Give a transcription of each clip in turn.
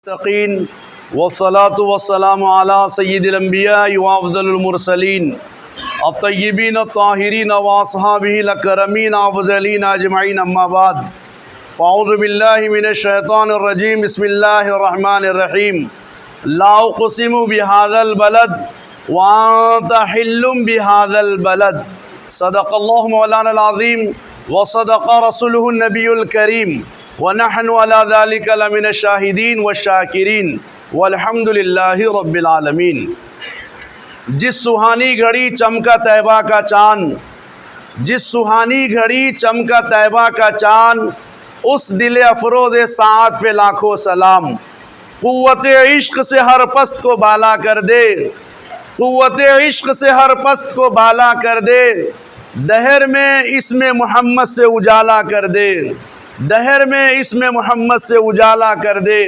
المتقین والصلاة والسلام علی سید الانبیاء وافضل المرسلین الطیبین الطاہرین واصحابہ الاکرمین افضلین اجمعین اما بعد فاعوذ باللہ من الشیطان الرجیم بسم اللہ الرحمن الرحیم لا اقسم بهذا البلد وانت حل بهذا البلد صدق اللہ مولانا العظیم وصدق رسولہ النبی الکریم وَنَحْنُ عَلَى ذَلِكَ لَمِنَ الشَّاهِدِينَ وَالشَّاكِرِينَ وَالْحَمْدُ لِلَّهِ رَبِّ الْعَالَمِينَ جس سہانی گھڑی چمکا طیبہ کا چاند، جس سہانی گھڑی چمکا طیبہ کا چاند، اس دل افروز ساعت پہ لاکھوں سلام۔ قوت عشق سے ہر پست کو بالا کر دے، قوت عشق سے ہر پست کو بالا کر دے، دہر میں اسم محمد سے اجالا کر دے، دہر میں اسم محمد سے اجالا کر دے۔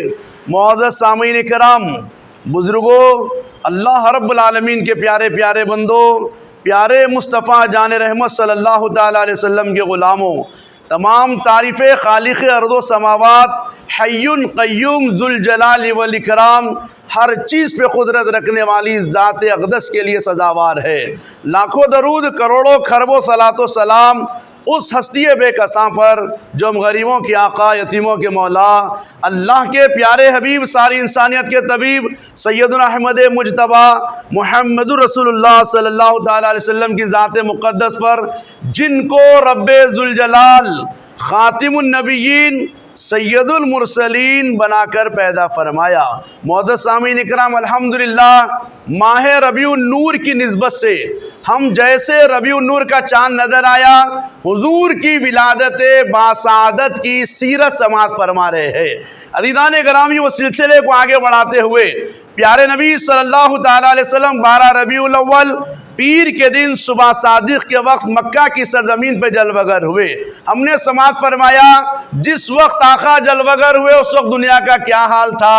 معزز سامعین کرام، بزرگوں، اللہ رب العالمین کے پیارے پیارے بندوں، پیارے مصطفیٰ جان رحمت صلی اللہ تعالیٰ علیہ وسلم کے غلاموں، تمام تعریف خالق ارض و سماوات، حی قیوم ذوالجلال والاکرام، ہر چیز پہ قدرت رکھنے والی ذات اقدس کے لیے سزاوار ہے۔ لاکھوں درود، کروڑوں خربوں صلاۃ و سلام اس ہستی بے کساں پر جو ہم غریبوں کے آقا، یتیموں کے مولا، اللہ کے پیارے حبیب، ساری انسانیت کے طبیب سیدنا احمد مجتبیٰ محمد رسول اللہ صلی اللہ تعالیٰ علیہ وسلم کی ذات مقدس پر، جن کو رب ذوالجلال خاتم النبیین سید المرسلین بنا کر پیدا فرمایا۔ معزز سامعین اکرام، الحمدللہ ماہ ربیع النور کی نسبت سے ہم جیسے ربیع النور کا چاند نظر آیا، حضور کی ولادت باسعادت کی سیرت سماعت فرما رہے ہیں۔ عزیزان گرامی، وہ سلسلے کو آگے بڑھاتے ہوئے پیارے نبی صلی اللہ تعالیٰ علیہ وسلم 12 ربیع الاول پیر کے دن صبح صادق کے وقت مکہ کی سرزمین پہ جلوہ گر ہوئے۔ ہم نے سماعت فرمایا جس وقت آقا جلوہ گر ہوئے اس وقت دنیا کا کیا حال تھا۔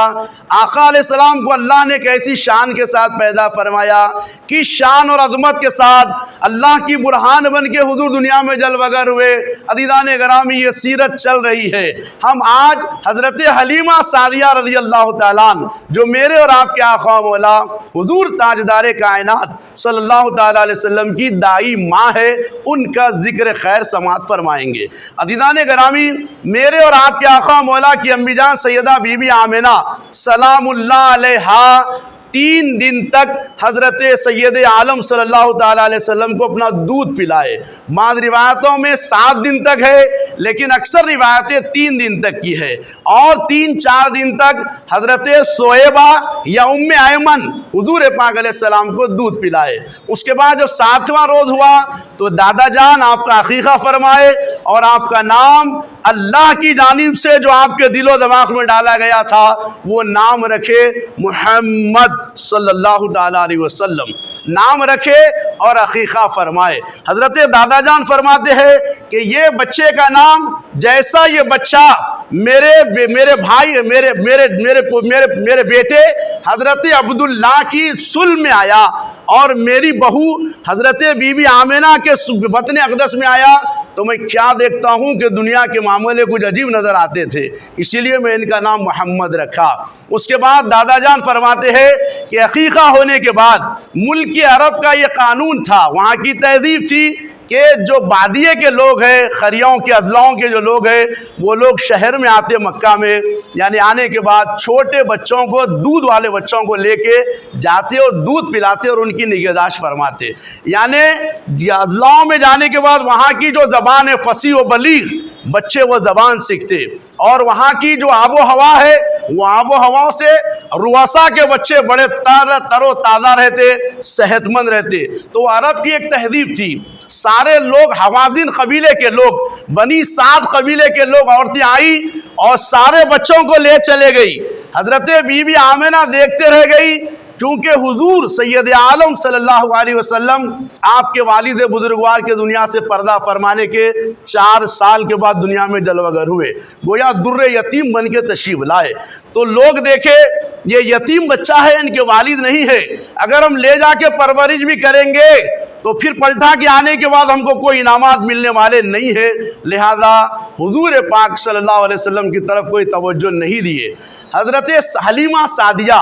آقا علیہ السلام کو اللہ نے کیسی شان کے ساتھ پیدا فرمایا، کس شان اور عظمت کے ساتھ اللہ کی برہان بن کے حضور دنیا میں جلوہ گر ہوئے۔ عزیزان گرامی، یہ سیرت چل رہی ہے۔ ہم آج حضرت حلیمہ سعدیہ رضی اللہ تعالیٰ عنہ، جو میرے اور آپ کے آقا مولا حضور تاجدار کائنات صلی اللہ تعالیٰ علیہ وسلم کی دائی ماں ہے، ان کا ذکر خیر سماعت فرمائیں گے۔ عزیزان گرامی، میرے اور آپ کے آقا مولا کی امی جان سیدہ بی بی آمنہ سلام اللہ علیہا 3 دن تک حضرت سید عالم صلی اللہ تعالیٰ علیہ وسلم کو اپنا دودھ پلائے۔ بعض روایتوں میں 7 دن تک ہے، لیکن اکثر روایتیں 3 دن تک کی ہے، اور 3-4 دن تک حضرت سویبہ یا ام ایمن حضور پاک علیہ السلام کو دودھ پلائے۔ اس کے بعد جب 7واں روز ہوا تو دادا جان آپ کا عقیقہ فرمائے، اور آپ کا نام اللہ کی جانب سے جو آپ کے دل و دماغ میں ڈالا گیا تھا وہ نام رکھے محمد صلی اللہ تعالیٰ علیہ وسلم، نام رکھے اور عقیقہ فرمائے۔ حضرت دادا جان فرماتے ہیں کہ یہ بچے کا نام جیسا یہ بچہ میرے بھائی میرے بیٹے حضرت عبداللہ کی سل میں آیا، اور میری بہو حضرت بی بی آمنہ کے بطن اقدس میں آیا تو میں کیا دیکھتا ہوں کہ دنیا کے معاملے کچھ عجیب نظر آتے تھے، اسی لیے میں ان کا نام محمد رکھا۔ اس کے بعد دادا جان فرماتے ہیں کہ عقیقہ ہونے کے بعد ملک عرب کا یہ قانون تھا، وہاں کی تہذیب تھی کہ جو بادیے کے لوگ ہیں، خریوں کے اضلاعوں کے جو لوگ ہیں، وہ لوگ شہر میں آتے مکہ میں، یعنی آنے کے بعد چھوٹے بچوں کو، دودھ والے بچوں کو لے کے جاتے اور دودھ پلاتے اور ان کی نگہداشت فرماتے۔ یعنی اضلاعوں میں جانے کے بعد وہاں کی جو زبان ہے فصیح و بلیغ، بچے وہ زبان سیکھتے، اور وہاں کی جو آب و ہوا ہے وہ آب و ہوا سے رؤسا کے بچے بڑے تر و تازہ رہتے، صحت مند رہتے۔ تو عرب کی ایک تہذیب تھی، سارے لوگ حوازن قبیلے کے لوگ، بنی سعد قبیلے کے لوگ، عورتیں آئی اور سارے بچوں کو لے چلے گئی۔ حضرت بی بی آمنہ دیکھتے رہ گئی، کیونکہ حضور سید عالم صلی اللہ علیہ وسلم آپ کے والد بزرگوار کے دنیا سے پردہ فرمانے کے 4 سال کے بعد دنیا میں جلوہ گر ہوئے، گویا در یتیم بن کے تشریف لائے۔ تو لوگ دیکھے یہ یتیم بچہ ہے، ان کے والد نہیں ہے، اگر ہم لے جا کے پرورش بھی کریں گے تو پھر پلٹا کے آنے کے بعد ہم کو کوئی انعامات ملنے والے نہیں ہے، لہذا حضور پاک صلی اللہ علیہ وسلم کی طرف کوئی توجہ نہیں دیے۔ حضرت حلیمہ سعدیہ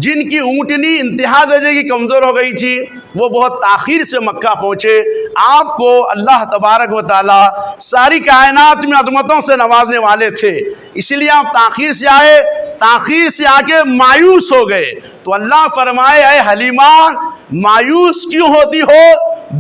جن کی اونٹنی انتہا درجے کی کمزور ہو گئی تھی، وہ بہت تاخیر سے مکہ پہنچے۔ آپ کو اللہ تبارک و تعالی ساری کائنات میں عظمتوں سے نوازنے والے تھے، اس لیے آپ تاخیر سے آئے، تاخیر سے آ کے مایوس ہو گئے۔ تو اللہ فرمائے اے حلیمہ مایوس کیوں ہوتی ہو؟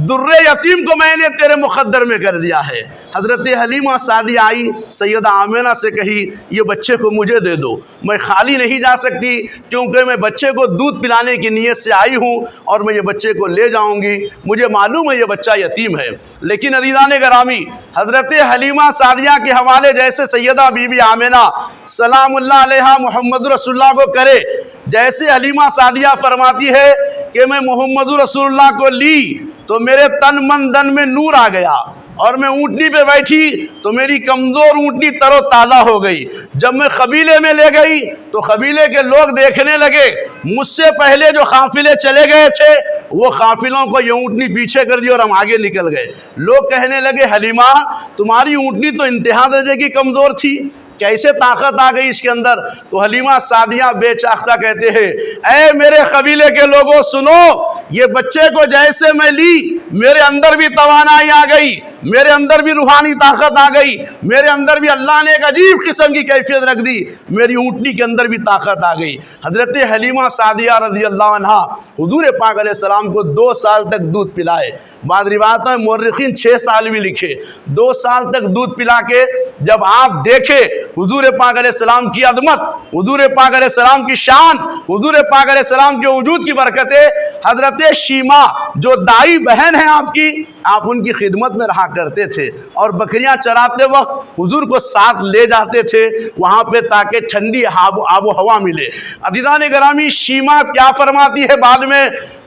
در یتیم کو میں نے تیرے مقدر میں کر دیا ہے۔ حضرت حلیمہ سعدیہ آئی، سیدہ آمنہ سے کہی یہ بچے کو مجھے دے دو، میں خالی نہیں جا سکتی کیونکہ میں بچے کو دودھ پلانے کی نیت سے آئی ہوں اور میں یہ بچے کو لے جاؤں گی، مجھے معلوم ہے یہ بچہ یتیم ہے۔ لیکن عزیزان گرامی، حضرت حلیمہ سعدیہ کے حوالے جیسے سیدہ بی بی آمنہ سلام اللہ علیہا محمد رسول اللہ کو کرے، جیسے حلیمہ سعدیہ فرماتی ہے کہ میں محمد رسول اللہ کو لی تو میرے تن من دن میں نور آ گیا، اور میں اونٹنی پہ بیٹھی تو میری کمزور اونٹنی تر و تازہ ہو گئی۔ جب میں قبیلے میں لے گئی تو قبیلے کے لوگ دیکھنے لگے، مجھ سے پہلے جو قافلے چلے گئے تھے وہ قافلوں کو یہ اونٹنی پیچھے کر دی اور ہم آگے نکل گئے۔ لوگ کہنے لگے حلیمہ تمہاری اونٹنی تو انتہا درجے کی کمزور تھی، کیسے طاقت آ گئی اس کے اندر؟ تو حلیمہ سعدیہ بے چاختہ کہتے ہیں اے میرے قبیلے کے لوگوں سنو، یہ بچے کو جیسے میں لی میرے اندر بھی توانائی آ گئی، میرے اندر بھی روحانی طاقت آ گئی، میرے اندر بھی اللہ نے ایک عجیب قسم کی کیفیت رکھ دی، میری اونٹنی کے اندر بھی طاقت آ گئی۔ حضرت حلیمہ سعدیہ رضی اللہ عنہا حضور پاک علیہ السلام کو 2 سال تک دودھ پلائے، بعض روایتوں میں مورخین 6 سال بھی لکھے۔ 2 سال تک دودھ پلا کے جب آپ دیکھے حضور پاک علیہ السلام کی عظمت، حضور پاک علیہ السلام کی شان، حضور پاک علیہ السلام کے وجود کی برکتیں، حضرت شیمہ جو دائی بہن ہیں آپ کی، آپ ان کی خدمت میں رہا کرتے تھے اور بکریاں چراتے وقت حضور کو ساتھ لے جاتے تھے وہاں پہ تاکہ ٹھنڈی آب و ہوا ملے۔ عزیزان گرامی، شیمہ کیا فرماتی ہے بعد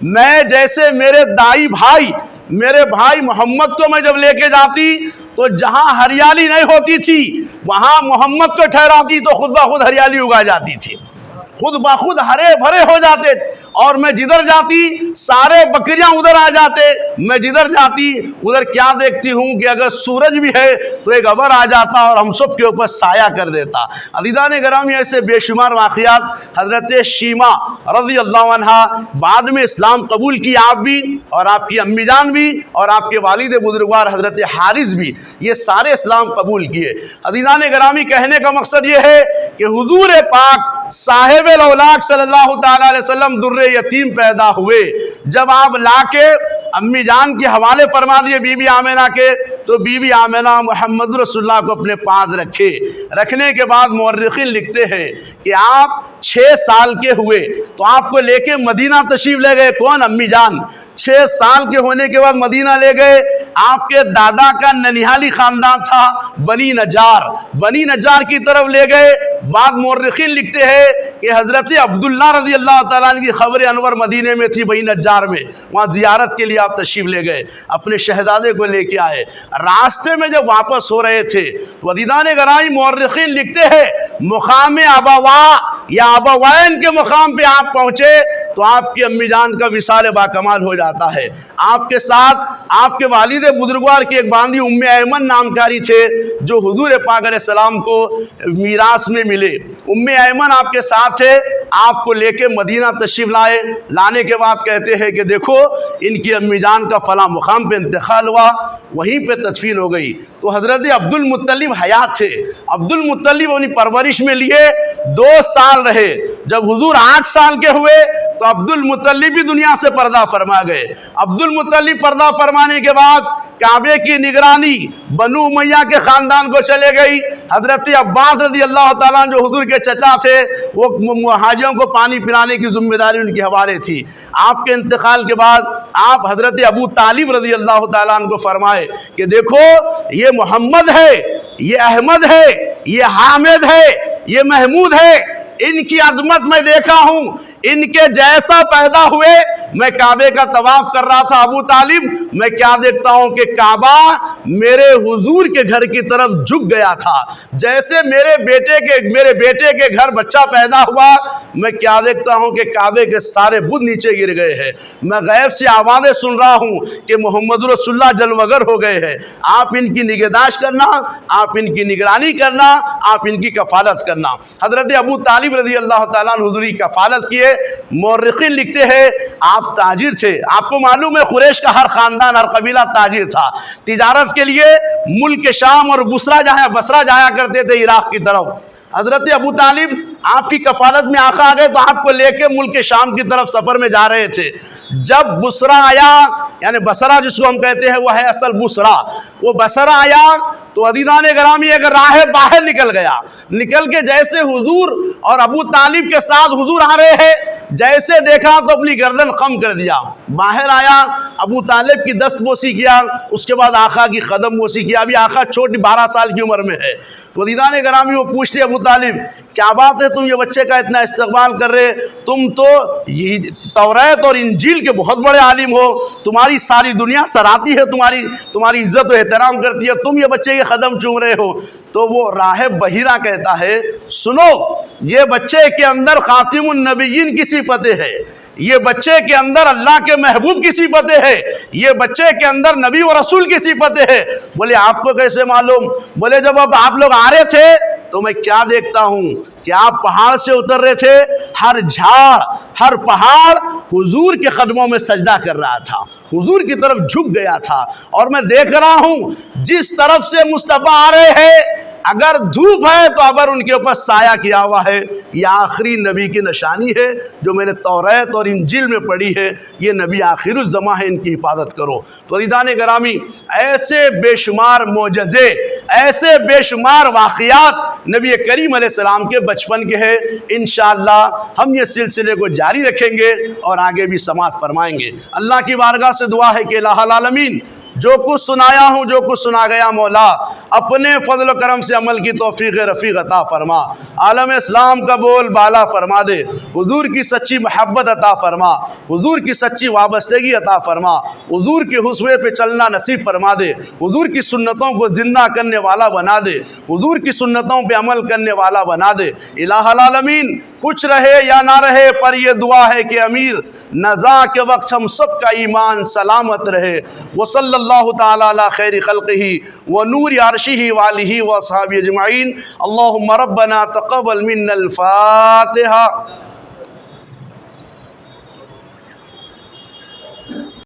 میں جیسے میرے دائی بھائی، میرے بھائی محمد کو میں جب لے کے جاتی تو جہاں ہریالی نہیں ہوتی تھی وہاں محمد کو ٹھہراتی تو خود بخود ہریالی اگا جاتی تھی، خود بخود ہرے بھرے ہو جاتے، اور میں جدھر جاتی سارے بکریاں ادھر آ جاتے، میں جدھر جاتی ادھر کیا دیکھتی ہوں کہ اگر سورج بھی ہے تو ایک ابر آ جاتا اور ہم سب کے اوپر سایہ کر دیتا۔ عزیزان گرامی، ایسے بے شمار واقعات۔ حضرت شیمہ رضی اللہ عنہا بعد میں اسلام قبول کی، آپ بھی اور آپ کی امی جان بھی اور آپ کے والد بزرگوار حضرت حارث بھی، یہ سارے اسلام قبول کیے۔ عزیزان گرامی، کہنے کا مقصد یہ ہے کہ حضور پاک صاحب الاولاق صلی اللہ تعالی علیہ وسلم در یتیم پیدا ہوئے، جب آپ لا کے امی جان کے حوالے فرما دیے بی بی آمنہ کے، تو بی بی آمنہ محمد رسول اللہ کو اپنے پاس رکھے۔ رکھنے کے بعد مورخین لکھتے ہیں کہ آپ 6 سال کے ہوئے تو آپ کو لے کے مدینہ تشریف لے گئے۔ کون؟ امی جان۔ 6 سال کے ہونے کے بعد مدینہ لے گئے۔ آپ کے دادا کا ننیہالی خاندان تھا بنی نجار، بنی نجار کی طرف لے گئے۔ بعد مورخین لکھتے ہیں کہ حضرت عبداللہ رضی اللہ تعالیٰ عنہ کی خبر انور مدینے میں تھی، بنی نجار میں، وہاں زیارت کے لیے آپ تشریف لے گئے، اپنے شہزادے کو لے کے آئے۔ راستے میں جب واپس ہو رہے تھے تو عزیزان گرامی مورخین لکھتے ہیں مقام ابوا یا ابوین کے مقام پہ آپ پہنچے تو آپ کی امی جان کا وصال با کمال ہو جاتا ہے۔ آپ کے ساتھ آپ کے والد بزرگوار کی ایک باندھی ام ایمن نامکاری تھے جو حضور پاک علیہ السلام کو میراث میں ملے۔ ام ایمن آپ کے ساتھ تھے، آپ کو لے کے مدینہ تشریف لائے۔ لانے کے بعد کہتے ہیں کہ دیکھو ان کی امی جان کا فلاں مقام پہ انتقال ہوا، وہیں پہ تدفین ہو گئی۔ تو حضرت عبد المطلب حیات تھے، عبد المطلب انہیں پرورش میں لیے 2 سال رہے۔ جب حضور 8 سال کے ہوئے تو عبد المطلب بھی دنیا سے پردہ فرما گئے۔ عبد المطلب پردہ فرمانے کے بعد کعبے کی نگرانی بنو امیہ کے خاندان کو چلے گئی۔ حضرت عباس رضی اللہ تعالیٰ جو حضور کے چچا تھے، وہ حاجیوں کو پانی پلانے کی ذمہ داری ان کے حوالے تھی۔ آپ کے انتقال کے بعد آپ حضرت ابو طالب رضی اللہ تعالیٰ عنہ کو فرمائے کہ دیکھو یہ محمد ہے، یہ احمد ہے، یہ حامد ہے، یہ محمود ہے، ان کی عظمت میں دیکھا ہوں، ان کے جیسا پیدا ہوئے۔ میں کعبے کا طواف کر رہا تھا ابو طالب، میں کیا دیکھتا ہوں کہ کعبہ میرے حضور کے گھر کی طرف جھک گیا تھا۔ جیسے میرے بیٹے کے گھر بچہ پیدا ہوا میں کیا دیکھتا ہوں کہ کعبے کے سارے بت نیچے گر گئے ہیں، میں غیب سے آوازیں سن رہا ہوں کہ محمد رسول اللہ جلوگر ہو گئے ہیں، آپ ان کی نگہداشت کرنا، آپ ان کی نگرانی کرنا، آپ ان کی کفالت کرنا۔ حضرت ابو طالب رضی اللہ تعالیٰ عنہ حضور کی کفالت کیے۔ مورخین لکھتے ہیں آپ تاجر تھے، آپ کو معلوم ہے قریش کا ہر خاندان ہر قبیلہ تاجر تھا، تجارت کے لیے ملک شام اور بصرہ جایا کرتے تھے عراق کی طرف۔ حضرت ابو طالب آپ کی کفالت میں آقا آ گئے تو آپ کو لے کے ملک شام کی طرف سفر میں جا رہے تھے۔ جب بصرہ آیا، یعنی بصرہ جس کو ہم کہتے ہیں وہ ہے اصل بصرہ، وہ بصرہ آیا تو عزیزان گرامی اگر راہ باہر نکل گیا، نکل کے جیسے حضور اور ابو طالب کے ساتھ حضور آ رہے ہیں، جیسے دیکھا تو اپنی گردن خم کر دیا، باہر آیا، ابو طالب کی دست بوسی کیا، اس کے بعد آقا کی قدم بوسی کیا۔ ابھی آقا چھوٹی 12 سال کی عمر میں ہے تو عزیزان گرامی وہ پوچھتے ابو طالب کیا بات ہے تم یہ بچے کا اتنا استقبال کر رہے، تم تو توریت اور انجیل کے بہت بڑے عالم ہو، تمہاری ساری دنیا سراتی ہے، تمہاری عزت و احترام کرتی ہے، تم یہ بچے کے قدم چوم رہے ہو۔ تو وہ راہب بحیرہ کہتا ہے سنو، یہ بچے کے اندر خاتم النبیین کی صفتیں ہے، یہ بچے کے اندر اللہ کے محبوب کی صفتیں ہے، یہ بچے کے اندر نبی و رسول کی صفتیں ہے۔ بولے آپ کو کیسے معلوم؟ بولے جب اب آپ لوگ آ رہے تھے تو میں کیا دیکھتا ہوں کہ آپ پہاڑ سے اتر رہے تھے، ہر جھاڑ ہر پہاڑ حضور کے قدموں میں سجدہ کر رہا تھا، حضور کی طرف جھک گیا تھا، اور میں دیکھ رہا ہوں جس طرف سے مصطفیٰ آ رہے ہیں اگر دھوپ ہے تو ابر ان کے اوپر سایہ کیا ہوا ہے، یہ آخری نبی کی نشانی ہے جو میں نے توریت اور انجیل میں پڑھی ہے، یہ نبی آخر الزماں ہے، ان کی حفاظت کرو۔ تو عزیزان گرامی ایسے بے شمار معجزے، ایسے بے شمار واقعات نبی کریم علیہ السلام کے بچپن کے ہیں۔ انشاءاللہ ہم یہ سلسلے کو جاری رکھیں گے اور آگے بھی سماعت فرمائیں گے۔ اللہ کی بارگاہ سے دعا ہے کہ الہ العالمین جو کچھ سنایا ہوں، جو کچھ سنا گیا، مولا اپنے فضل و کرم سے عمل کی توفیق رفیق عطا فرما، عالم اسلام کا بول بالا فرما دے، حضور کی سچی محبت عطا فرما، حضور کی سچی وابستگی عطا فرما، حضور کے حسوے پہ چلنا نصیب فرما دے، حضور کی سنتوں کو زندہ کرنے والا بنا دے، حضور کی سنتوں پہ عمل کرنے والا بنا دے۔ الہ العالمین کچھ رہے یا نہ رہے پر یہ دعا ہے کہ امیر نزا کے وقت ہم سب کا ایمان سلامت رہے۔ وصلی اللہ تعالی علی خیر خلقہ ونور عرشہ وآلہ واصحابہ اجمعین۔ اللہم ربنا تقبل منا الفاتحہ۔